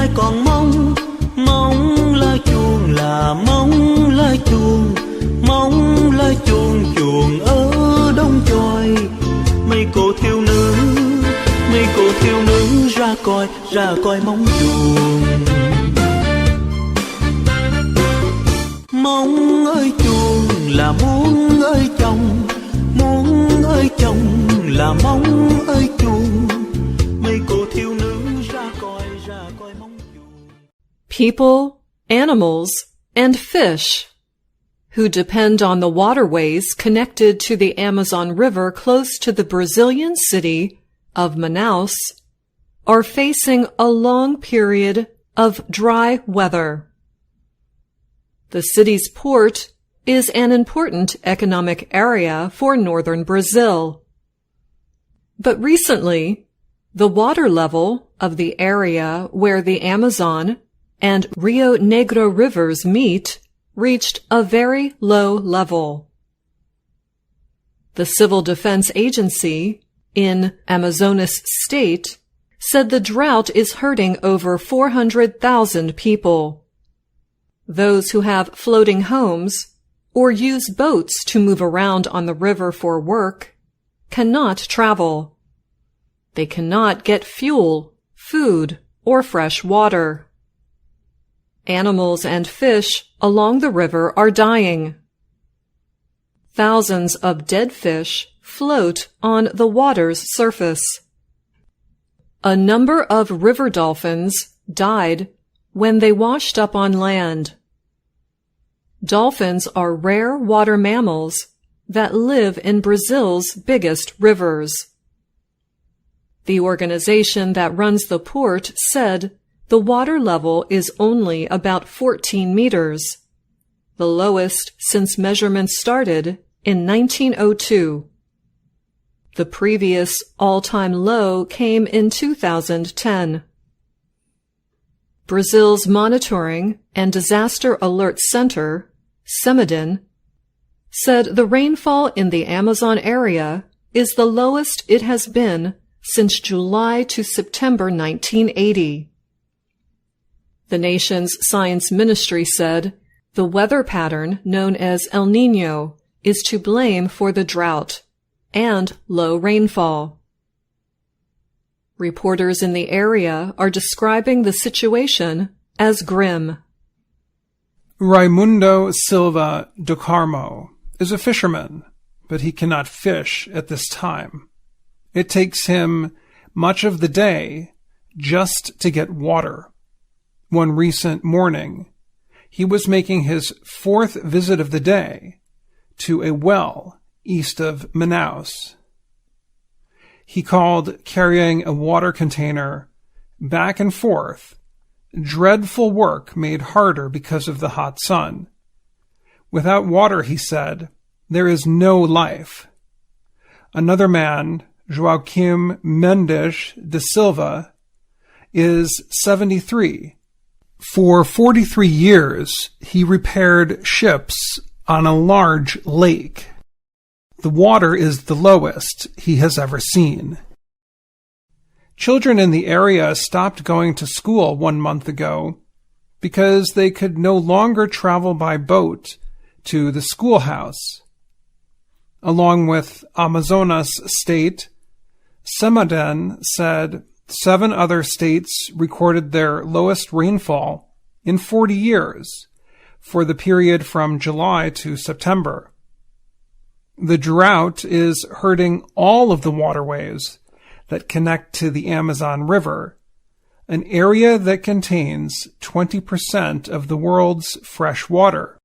ai còn mong, mong lá chuông là mong lá chuông, mong lá chuông chuông ở Đông Chòi. Mấy cô thiếu nữ ra coi mong chuông. Mong ơi chuông là muốn ơi chồng, muốn ơi chồng là mong ơi chuông. Mấy cô thiếu nữ ra coi mong chuông. People, animals, and fish who depend on the waterways connected to the Amazon River close to the Brazilian city of Manaus are facing a long period of dry weather. The city's port is an important economic area for northern Brazil. But recently, the water level of the area where the Amazon and Rio Negro rivers meet reached a very low level. The Civil Defense Agency in Amazonas State said the drought is hurting over 400,000 people. Those who have floating homes or use boats to move around on the river for work cannot travel. They cannot get fuel, food, or fresh water. Animals and fish along the river are dying. Thousands of dead fish float on the water's surface. A number of river dolphins died when they washed up on land. Dolphins are rare water mammals that live in Brazil's biggest rivers. The organization that runs the port said the water level is only about 14 meters, the lowest since measurements started in 1902. The previous all-time low came in 2010. Brazil's Monitoring and Disaster Alert Center, CEMADEN, said the rainfall in the Amazon area is the lowest it has been since July to September 1980. The nation's science ministry said the weather pattern known as El Niño is to blame for the drought and low rainfall. Reporters in the area are describing the situation as grim. Raimundo Silva do Carmo is a fisherman, but he cannot fish at this time. It takes him much of the day just to get water. One recent morning, he was making his fourth visit of the day to a well east of Manaus. He called carrying a water container back and forth dreadful work made harder because of the hot sun. Without water, he said, there is no life. Another man, Joaquim Mendes de Silva, is 73. For 43 years, he repaired ships on a large lake. The water is the lowest he has ever seen. Children in the area stopped going to school 1 month ago because they could no longer travel by boat to the schoolhouse. Along with Amazonas State, CEMADEN said 7 other states recorded their lowest rainfall in 40 years for the period from July to September. The drought is hurting all of the waterways that connect to the Amazon River, an area that contains 20% of the world's fresh water.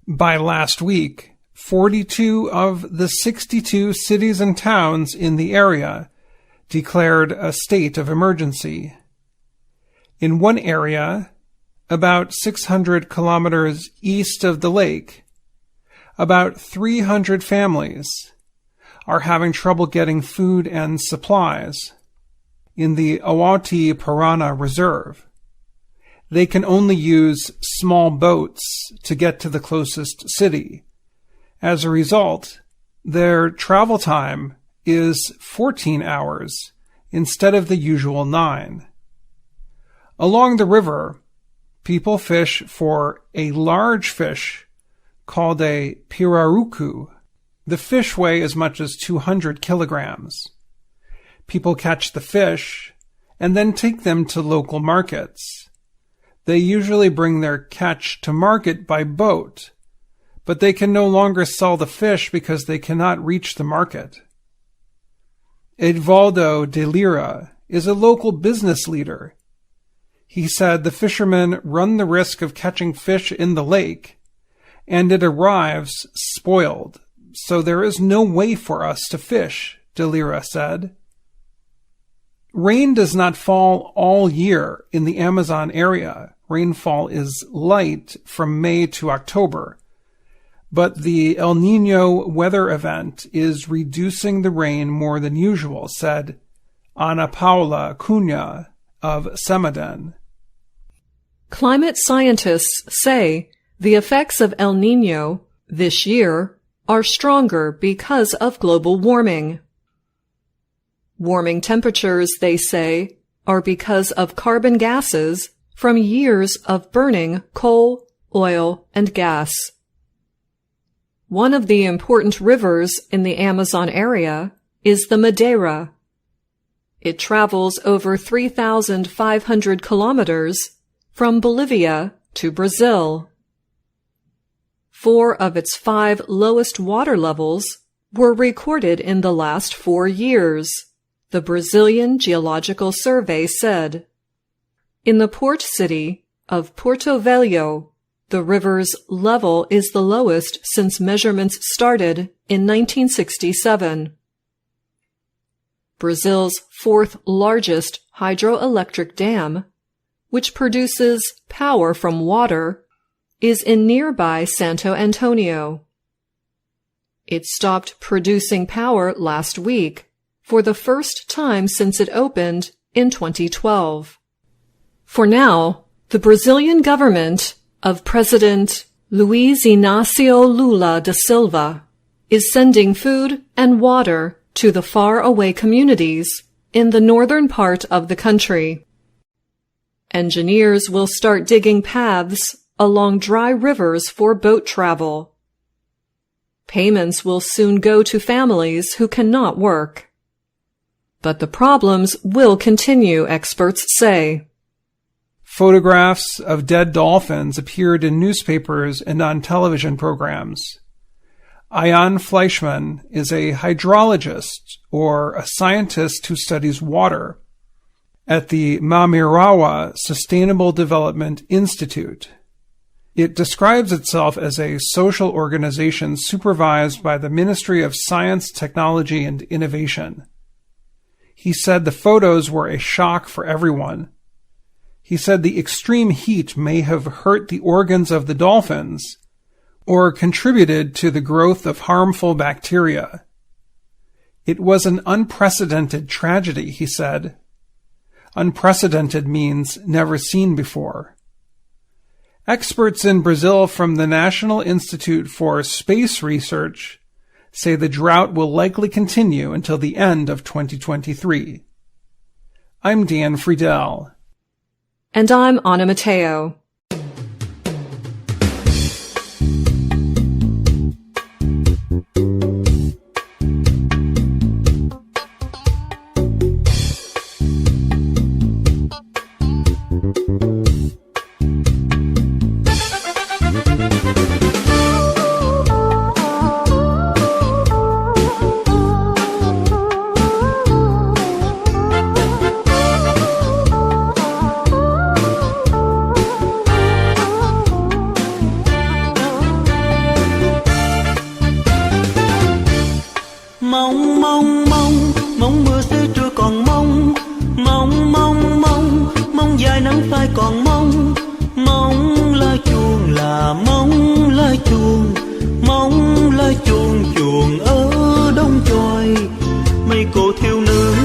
By last week, 42 of the 62 cities and towns in the area declared a state of emergency. In one area, about 600 kilometers east of the lake, about 300 families are having trouble getting food and supplies in the Awati Parana Reserve. They can only use small boats to get to the closest city. As a result, their travel time is 14 hours instead of the usual 9. Along the river, people fish for a large fish called a pirarucu. The fish weigh as much as 200 kilograms. People catch the fish and then take them to local markets. They usually bring their catch to market by boat, but they can no longer sell the fish because they cannot reach the market. Edvaldo de Lira is a local business leader. He said the fishermen run the risk of catching fish in the lake, and it arrives spoiled, so there is no way for us to fish, de Lira said. Rain does not fall all year in the Amazon area. Rainfall is light from May to October, but the El Niño weather event is reducing the rain more than usual, said Ana Paula Cunha of Semaden. Climate scientists say the effects of El Niño this year are stronger because of global warming. Warming temperatures, they say, are because of carbon gases from years of burning coal, oil, and gas. One of the important rivers in the Amazon area is the Madeira. It travels over 3,500 kilometers from Bolivia to Brazil. 4 of its 5 lowest water levels were recorded in the last 4 years, the Brazilian Geological Survey said. In the port city of Porto Velho, the river's level is the lowest since measurements started in 1967. Brazil's 4th largest hydroelectric dam, which produces power from water, is in nearby Santo Antonio. It stopped producing power last week for the first time since it opened in 2012. For now, the Brazilian government of President Luiz Inácio Lula da Silva is sending food and water to the far-away communities in the northern part of the country. Engineers will start digging paths along dry rivers for boat travel. Payments will soon go to families who cannot work. But the problems will continue, experts say. Photographs of dead dolphins appeared in newspapers and on television programs. Ian Fleischman is a hydrologist, or a scientist who studies water, at the Mamirawa Sustainable Development Institute. It describes itself as a social organization supervised by the Ministry of Science, Technology, and Innovation. He said the photos were a shock for everyone. He said the extreme heat may have hurt the organs of the dolphins or contributed to the growth of harmful bacteria. It was an unprecedented tragedy, he said. Unprecedented means never seen before. Experts in Brazil from the National Institute for Space Research say the drought will likely continue until the end of 2023. I'm Dan Friedell. And I'm Anna Matteo. Mong mưa sẽ trưa còn mong dài nắng phai còn mong lá chuông là mong lá chuông ở đông chòi. Mấy cô thiếu nữ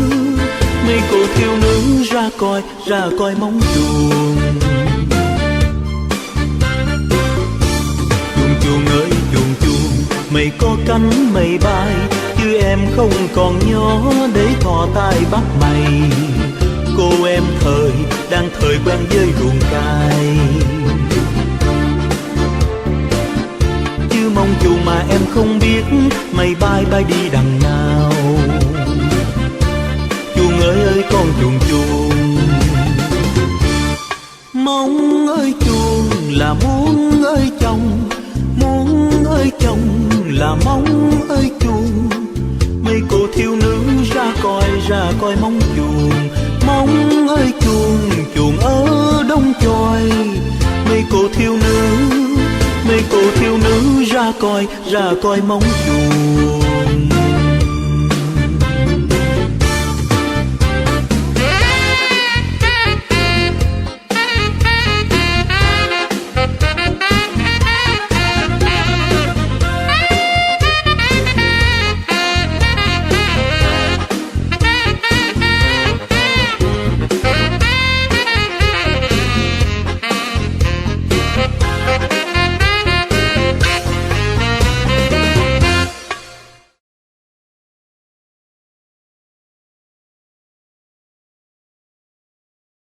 ra coi mong chuông. Chuông ơi chuông, mây có cánh mây bay, chứ em không còn nhỏ để thò tay bắt mày. Cô em em đang thời quen với ruộng cày. Chứ mong chuồng mà em không biết mây bay bay đi đằng nào. Chuồng ơi con chuồng chuồng, mong ơi chuồng là muốn ơi chồng, muốn ơi chồng là mong ơi chuồng. Mấy cô thiếu nữ ra coi mong chuồng, mong ơi chuồng, chuồng ở đông chòi. Mấy cô thiếu nữ ra coi mong chuồng.